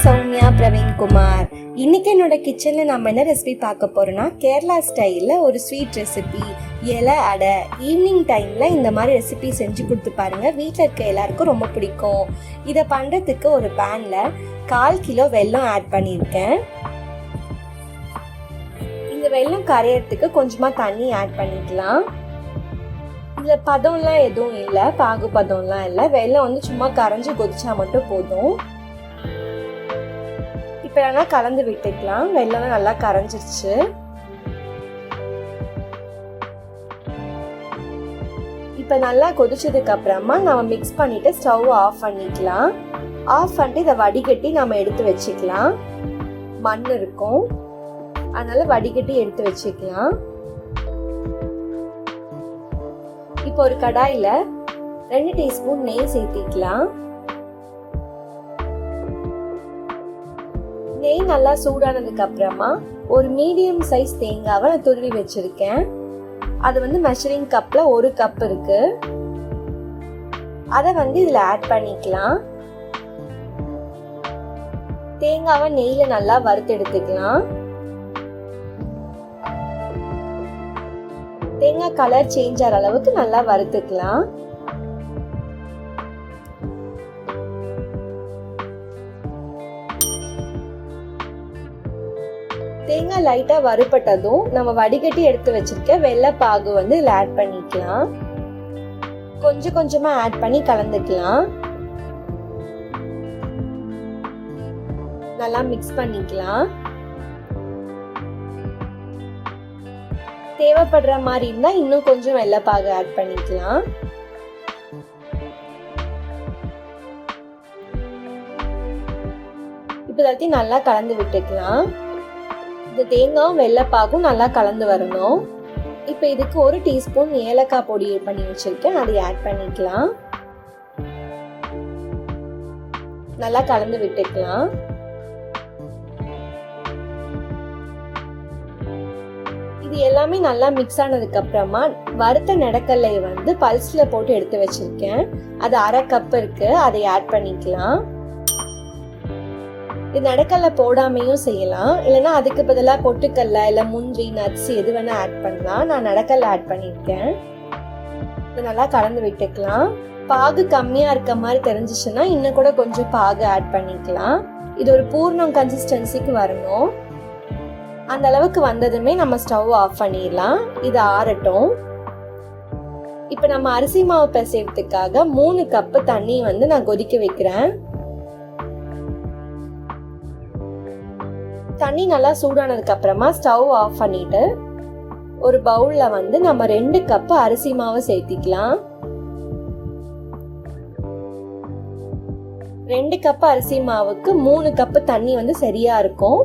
சௌமியா பிரவீன்குமார். இன்னைக்கு என்னோட கிச்சனில் நம்ம என்ன ரெசிபி பார்க்க போகிறோன்னா, கேரளா ஸ்டைலில் ஒரு ஸ்வீட் ரெசிபி, இலை அடை. ஈவினிங் டைமில் இந்த மாதிரி ரெசிபி செஞ்சு கொடுத்து பாருங்கள், வீட்டில் இருக்க எல்லாருக்கும் ரொம்ப பிடிக்கும். இதை பண்ணுறதுக்கு ஒரு பேனில் 1/4 கிலோ வெல்லம் ஆட் பண்ணியிருக்கேன். இந்த வெல்லம் கரையிறதுக்கு கொஞ்சமாக தண்ணி ஆட் பண்ணிக்கலாம். இதில் பதம்லாம் எதுவும் இல்லை, பாகு பதம்லாம் இல்லை. வெல்லம் வந்து சும்மா கரைஞ்சி கொதிச்சா மட்டும் போதும். இப்போ நல்லா கலந்து விட்டுக்கலாம். வெல்லம் நல்லா கரைஞ்சிருச்சு. இப்போ நல்லா கொதிச்சதுக்கு அப்புறமா நம்ம மிக்ஸ் பண்ணிட்டு ஸ்டவ் ஆஃப் பண்ணிக்கலாம். ஆஃப் பண்ணிட்டு இதை வடிகட்டி நம்ம எடுத்து வச்சுக்கலாம். மண் இருக்கும், அதனால வடிகட்டி எடுத்து வச்சுக்கலாம். இப்போ ஒரு கடாயில 2 டீஸ்பூன் நெய் சேர்த்திக்கலாம். நெய் நல்லா சூடானதுக்கு அப்புறமா ஒரு மீடியம் சைஸ் தேங்காவை நான் துருவி வச்சிருக்கேன். அது வந்து மெஷரிங் கப்ல 1 கப் இருக்கு. அதை வந்து இதுல ஆட் பண்ணிக்கலாம். தேங்காவை நெய்ல நல்லா வறுத்து எடுத்துக்கலாம். தேங்காய் கலர் சேஞ்ச் ஆகிற அளவுக்கு நல்லா வறுத்துக்கலாம். தேங்காய் லைட்டா வறுபட்டதும் நம்ம வடிகட்டி எடுத்து வச்சிருக்க வெள்ளை பாகு வந்து இதுல ஆட் பண்ணிக்கலாம். கொஞ்சம் கொஞ்சமா ஆட் பண்ணி கலந்துக்கலாம். நல்லா மிக்ஸ் பண்ணிக்கலாம். தேவைப்படுற மாதிரி இருந்தா இன்னும் கொஞ்சம் வெள்ளை பாகு ஆட் பண்ணிக்கலாம். இப்போ எல்லாத்தையும் நல்லா கலந்து விட்டுக்கலாம். இந்த தேங்காயும் வெள்ளைப்பாகும் நல்லா கலந்து வரணும். இப்போ இதுக்கு 1 டீஸ்பூன் ஏலக்காய் பொடி பண்ணி வச்சிருக்கேன், அதை ஆட் பண்ணிக்கலாம். நல்லா கலந்து விட்டுக்கலாம். இது எல்லாமே நல்லா மிக்ஸ் ஆனதுக்கு அப்புறமா வறுத்த நெடக்கல்லையை வந்து பல்ஸ்ல போட்டு எடுத்து வச்சிருக்கேன். அது 1/2 கப் இருக்கு, அதை ஆட் பண்ணிக்கலாம். இது நெடக்கல்ல போடாமையும் செய்யலாம், இல்லைன்னா அதுக்கு பதிலாக பொட்டுக்கல்ல இல்லை முந்திரி நட்ஸ் எது வேணா ஆட் பண்ணலாம். நான் நெடக்கல்ல ஆட் பண்ணியிருக்கேன். இது நல்லா கலந்து விட்டுக்கலாம். பாகு கம்மியா இருக்க மாதிரி தெரிஞ்சிச்சுன்னா இன்னும் கூட கொஞ்சம் பாகு ஆட் பண்ணிக்கலாம். இது ஒரு பூர்ணம் கன்சிஸ்டன்சிக்கு வரணும். அந்த அளவுக்கு வந்ததுமே நம்ம ஸ்டவ் ஆஃப் பண்ணிடலாம். இது ஆறட்டும். இப்போ நம்ம அரிசி மாவு பிசைறதுக்காக 3 கப்பு தண்ணி வந்து நான் கொதிக்க வைக்கிறேன். தண்ணி நல்லா சூடானதுக்கு அப்புறமா ஸ்டவ் ஆஃப் பண்ணிட்டு ஒரு பவுல்ல வந்து நம்ம 2 கப்பு அரிசி மாவு சேர்த்திக்கலாம். 2 கப்பு அரிசி மாவுக்கு 3 கப்பு தண்ணி வந்து சரியா இருக்கும்.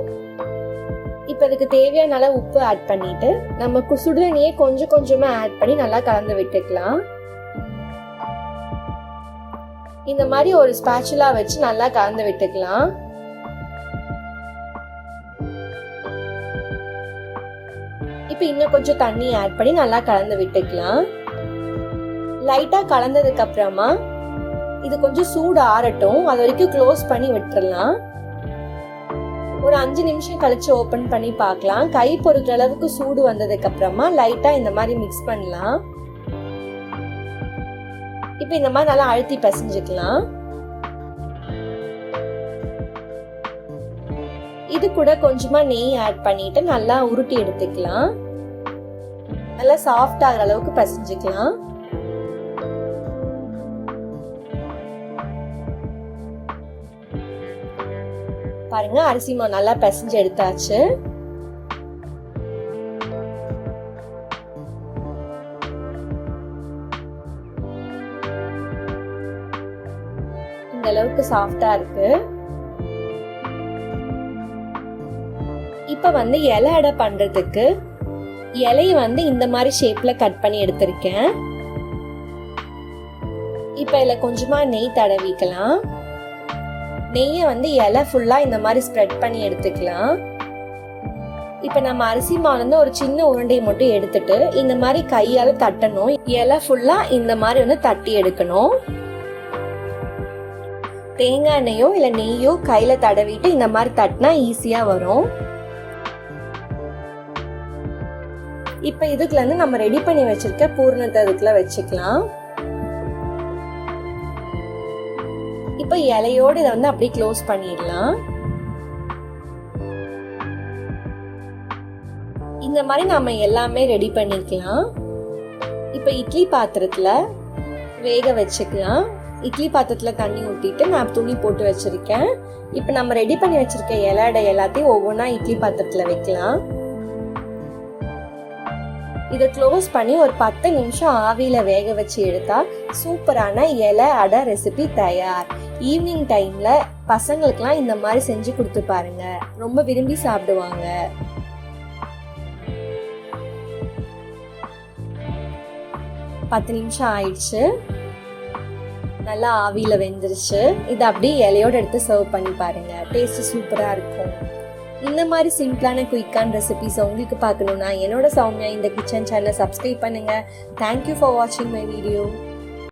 இப்போ இதுக்கு தேவையான அளவு உப்பு ஆட் பண்ணிட்டு நம்ம சுடுதண்ணியே கொஞ்சம் கொஞ்சமா ஆட் பண்ணி நல்லா கலந்து விட்டுக்கலாம். இந்த மாதிரி ஒரு ஸ்பாச்சுலா வச்சு நல்லா கலந்து விட்டுக்கலாம். இப்போ இன்னும் கொஞ்சம் தண்ணி ஆட் பண்ணி நல்லா கலந்து விட்டுக்கலாம். லைட்டா கலந்ததுக்கு அப்புறமா இது கொஞ்சம் சூடு ஆறட்டும், அது வரைக்கும் க்ளோஸ் பண்ணி விட்டுறலாம். ஒரு 5 நிமிஷம் கழிச்சு ஓபன் பண்ணி பார்க்கலாம். கை பொறுக்கிற அளவுக்கு சூடு வந்ததுக்கு அப்புறமா லைட்டா இந்த மாதிரி மிக்ஸ் பண்ணலாம். இப்போ இந்த மாதிரி நல்லா அழுத்தி பிசைஞ்சுக்கலாம். இது கூட கொஞ்சமா நெய் ஆட் பண்ணிட்டு நல்லா உருட்டி எடுத்துக்கலாம். நல்லா சாஃப்ட் ஆகிற அளவுக்கு பிசைஞ்சுக்கலாம். பாருங்க, அரிசி மாவு நல்லா பிசைஞ்சு எடுத்தாச்சு. இந்த அளவுக்கு சாஃப்டா இருக்கு. இப்ப வந்து இலை அடை பண்றதுக்கு இலையை வந்து இந்த மாதிரி ஷேப்ல கட் பண்ணி எடுத்திருக்கேன். இப்ப இதுல கொஞ்சமா நெய் தடவிக்கலாம். நெய்யை வந்து இலை ஃபுல்லா இந்த மாதிரி ஸ்ப்ரெட் பண்ணி எடுத்துக்கலாம். இப்ப நம்ம அரிசி மாவுல ஒரு சின்ன உருண்டை மட்டும் எடுத்துட்டு இந்த மாதிரி கையால தட்டணும். இலை ஃபுல்லா இந்த மாதிரி வந்து தட்டி எடுக்கணும். தேங்காய் எண்ணெயோ இல்லை நெய்யோ கையில் தடவிட்டு இந்த மாதிரி தட்டினா ஈஸியாக வரும். இப்போ இதுக்குள்ள இருந்து நம்ம ரெடி பண்ணி வச்சிருக்க பூரணத்தை அதுக்குள்ள வச்சுக்கலாம். இப்போ இலையோடு இதை வந்து அப்படியே க்ளோஸ் பண்ணிடலாம். இந்த மாதிரி நாம எல்லாமே ரெடி பண்ணிக்கலாம். இப்போ இட்லி பாத்திரத்துல வேக வச்சுக்கலாம். இட்லி பாத்திரத்தில் தண்ணி ஊற்றிட்டு நான் துணி போட்டு வச்சுருக்கேன். இப்போ நம்ம ரெடி பண்ணி வச்சுருக்க இலை எல்லாத்தையும் ஒவ்வொன்றா இட்லி பாத்திரத்தில் வைக்கலாம். இதை க்ளோஸ் பண்ணி ஒரு 10 நிமிஷம் ஆவியில் வேக வச்சு எடுத்தால் சூப்பரான இலை அடை ரெசிபி தயார். ஈவினிங் டைமில் பசங்களுக்கெல்லாம் இந்த மாதிரி செஞ்சு கொடுத்து பாருங்க, ரொம்ப விரும்பி சாப்பிடுவாங்க. பத்து நிமிஷம் ஆயிடுச்சு, நல்லா ஆவியில் வெந்துருச்சு. இதை அப்படியே இலையோடு எடுத்து சர்வ் பண்ணி பாருங்க, டேஸ்ட் சூப்பராக இருக்கும். இந்த மாதிரி சிம்பிளான குயிக்கான ரெசிபிஸ் உங்களுக்கு பார்க்கணுன்னா என்னோட சௌமியா இந்த கிச்சன் சேனலை சப்ஸ்கிரைப் பண்ணுங்க. தேங்க்யூ ஃபார் வாட்சிங் மை வீடியோ.